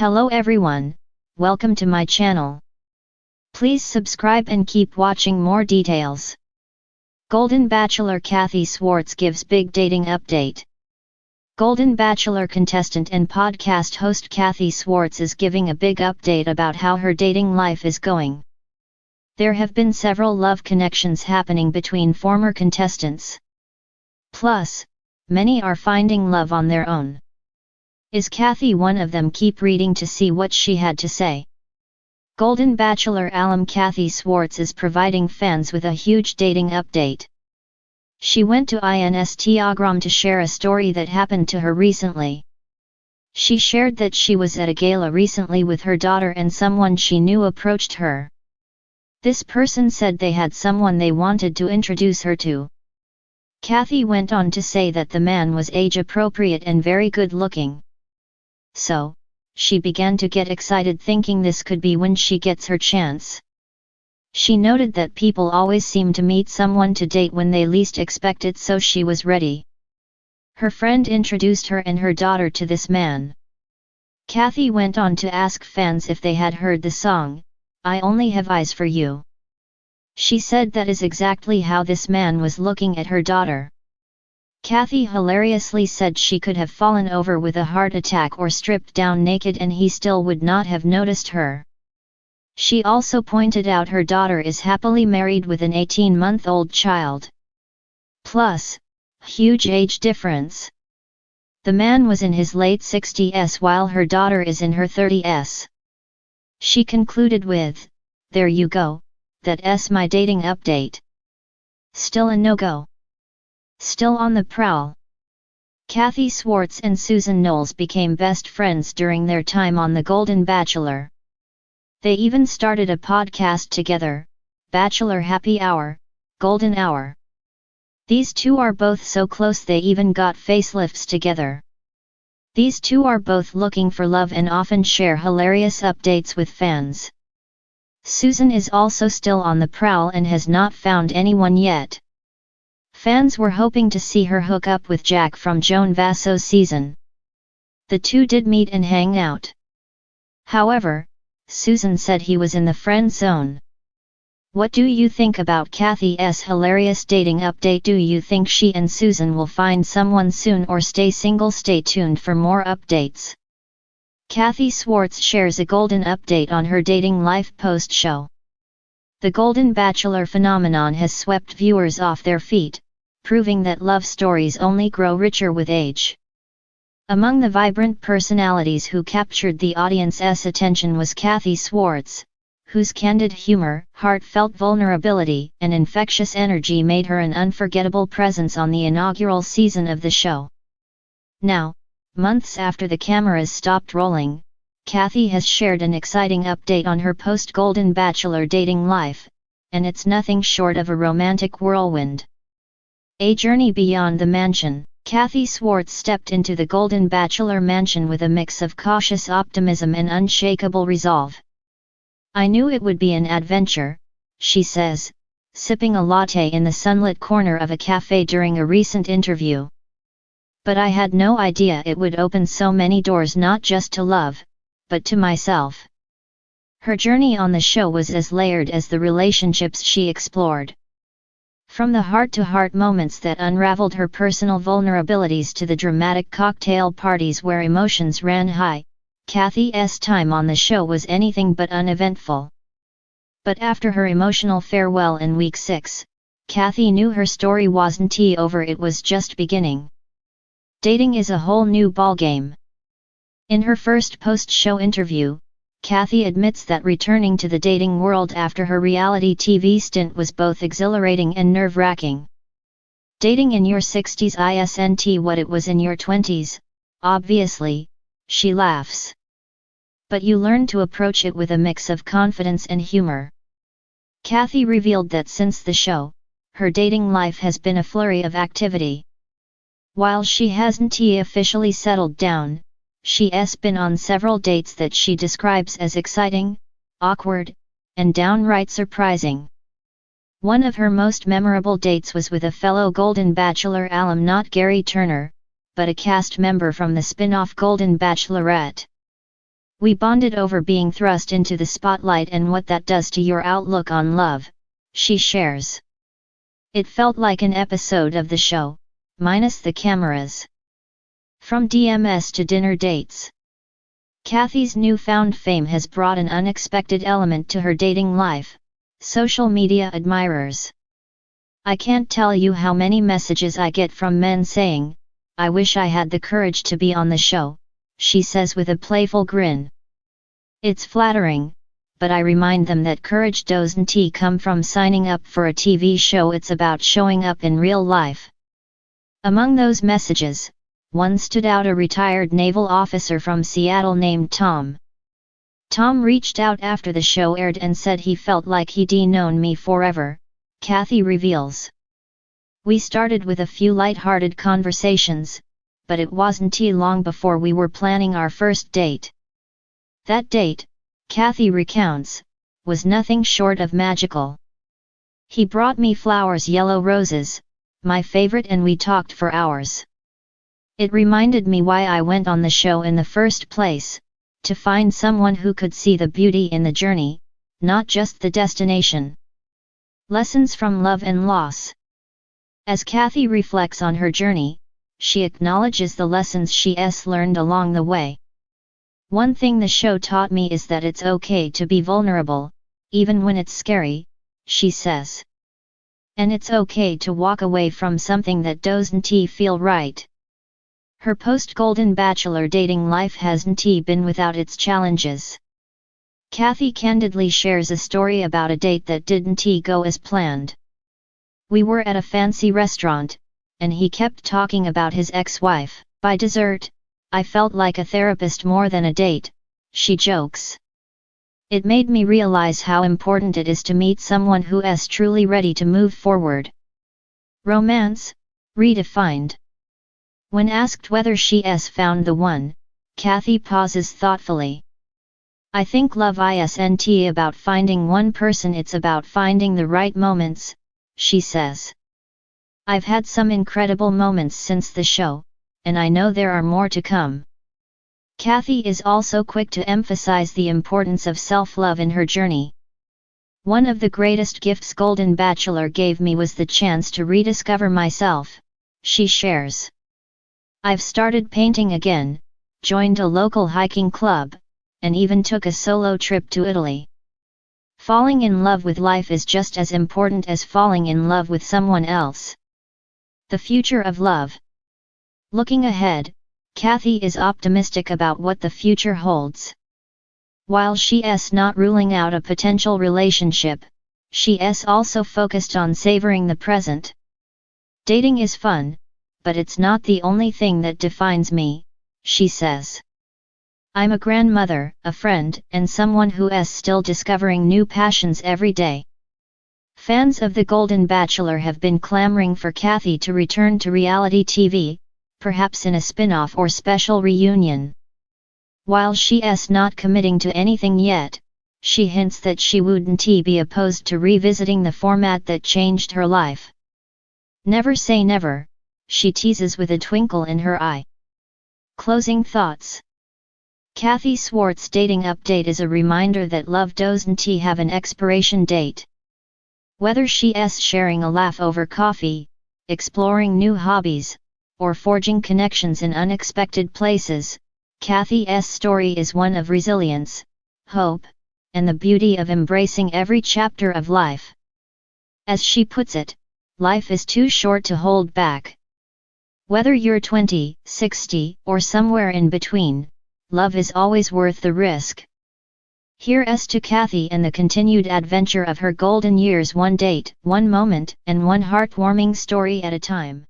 Hello everyone, welcome to my channel. Please subscribe and keep watching more details. Golden Bachelor Kathy Swarts gives big dating update. Golden Bachelor contestant and podcast host Kathy Swarts is giving a big update about how her dating life is going. There have been several love connections happening between former contestants. Plus, many are finding love on their own. Is Kathy one of them? Keep reading to see what she had to say. Golden Bachelor alum Kathy Swarts is providing fans with a huge dating update. She went to Instagram to share a story that happened to her recently. She shared that she was at a gala recently with her daughter and someone she knew approached her. This person said they had someone they wanted to introduce her to. Kathy went on to say that the man was age appropriate and very good looking. So, she began to get excited thinking this could be when she gets her chance. She noted that people always seem to meet someone to date when they least expect it, so she was ready. Her friend introduced her and her daughter to this man. Kathy went on to ask fans if they had heard the song, "I Only Have Eyes for You." She said that is exactly how this man was looking at her daughter. Kathy hilariously said she could have fallen over with a heart attack or stripped down naked and he still would not have noticed her. She also pointed out her daughter is happily married with an 18-month-old child. Plus, huge age difference. The man was in his late 60s while her daughter is in her 30s. She concluded with, "There you go, that's my dating update." Still a no-go. Still on the prowl. Kathy Swarts and Susan Knowles became best friends during their time on The Golden Bachelor. They even started a podcast together, Bachelor Happy Hour, Golden Hour. These two are both so close they even got facelifts together. These two are both looking for love and often share hilarious updates with fans. Susan is also still on the prowl and has not found anyone yet. Fans were hoping to see her hook up with Jack from Joan Vasso's season. The two did meet and hang out. However, Susan said he was in the friend zone. What do you think about Kathy's hilarious dating update? Do you think she and Susan will find someone soon or stay single? Stay tuned for more updates. Kathy Swarts shares a golden update on her dating life post-show. The Golden Bachelor phenomenon has swept viewers off their feet, proving that love stories only grow richer with age. Among the vibrant personalities who captured the audience's attention was Kathy Swarts, whose candid humor, heartfelt vulnerability, and infectious energy made her an unforgettable presence on the inaugural season of the show. Now, months after the cameras stopped rolling, Kathy has shared an exciting update on her post-Golden Bachelor dating life, and it's nothing short of a romantic whirlwind. A journey beyond the mansion. Kathy Swarts stepped into the Golden Bachelor mansion with a mix of cautious optimism and unshakable resolve. "I knew it would be an adventure," she says, sipping a latte in the sunlit corner of a cafe during a recent interview. "But I had no idea it would open so many doors, not just to love, but to myself." Her journey on the show was as layered as the relationships she explored. From the heart-to-heart moments that unraveled her personal vulnerabilities to the dramatic cocktail parties where emotions ran high, Kathy's time on the show was anything but uneventful. But after her emotional farewell in week 6, Kathy knew her story wasn't over, it was just beginning. Dating is a whole new ballgame. In her first post-show interview, Kathy admits that returning to the dating world after her reality TV stint was both exhilarating and nerve-wracking. Dating in your 60s isn't what it was in your 20s, obviously, she laughs. But you learn to approach it with a mix of confidence and humor. Kathy revealed that since the show, her dating life has been a flurry of activity. While she hasn't officially settled down, she's been on several dates that she describes as exciting, awkward, and downright surprising. One of her most memorable dates was with a fellow Golden Bachelor alum, not Gary Turner, but a cast member from the spin-off Golden Bachelorette. We bonded over being thrust into the spotlight and what that does to your outlook on love, she shares. It felt like an episode of the show, minus the cameras. From DMS to dinner dates. Kathy's newfound fame has brought an unexpected element to her dating life, social media admirers. I can't tell you how many messages I get from men saying, "I wish I had the courage to be on the show," she says with a playful grin. It's flattering, but I remind them that courage doesn't come from signing up for a TV show, it's about showing up in real life. Among those messages, one stood out: a retired naval officer from Seattle named Tom. Tom reached out after the show aired and said he felt like he'd known me forever, Kathy reveals. We started with a few light-hearted conversations, but it wasn't long before we were planning our first date. That date, Kathy recounts, was nothing short of magical. He brought me flowers, yellow roses, my favorite, and we talked for hours. It reminded me why I went on the show in the first place, to find someone who could see the beauty in the journey, not just the destination. Lessons from love and loss. As Kathy reflects on her journey, she acknowledges the lessons she's learned along the way. One thing the show taught me is that it's okay to be vulnerable, even when it's scary, she says. And it's okay to walk away from something that doesn't feel right. Her post-Golden Bachelor dating life hasn't been without its challenges. Kathy candidly shares a story about a date that didn't go as planned. We were at a fancy restaurant, and he kept talking about his ex-wife. By dessert, I felt like a therapist more than a date, she jokes. It made me realize how important it is to meet someone who is truly ready to move forward. Romance, redefined. When asked whether she's found the one, Kathy pauses thoughtfully. I think love isn't about finding one person, it's about finding the right moments, she says. I've had some incredible moments since the show, and I know there are more to come. Kathy is also quick to emphasize the importance of self-love in her journey. One of the greatest gifts Golden Bachelor gave me was the chance to rediscover myself, she shares. I've started painting again, joined a local hiking club, and even took a solo trip to Italy. Falling in love with life is just as important as falling in love with someone else. The future of love. Looking ahead, Kathy is optimistic about what the future holds. While she's not ruling out a potential relationship, she's also focused on savoring the present. Dating is fun, but it's not the only thing that defines me, she says. I'm a grandmother, a friend, and someone who is still discovering new passions every day. Fans of The Golden Bachelor have been clamoring for Kathy to return to reality TV, perhaps in a spin-off or special reunion. While she's not committing to anything yet, she hints that she wouldn't be opposed to revisiting the format that changed her life. Never say never, she teases with a twinkle in her eye. Closing thoughts. Kathy Swarts' dating update is a reminder that love doesn't have an expiration date. Whether she's sharing a laugh over coffee, exploring new hobbies, or forging connections in unexpected places, Kathy's story is one of resilience, hope, and the beauty of embracing every chapter of life. As she puts it, life is too short to hold back. Whether you're 20, 60, or somewhere in between, love is always worth the risk. Here's to Kathy and the continued adventure of her golden years, one date, one moment, and one heartwarming story at a time.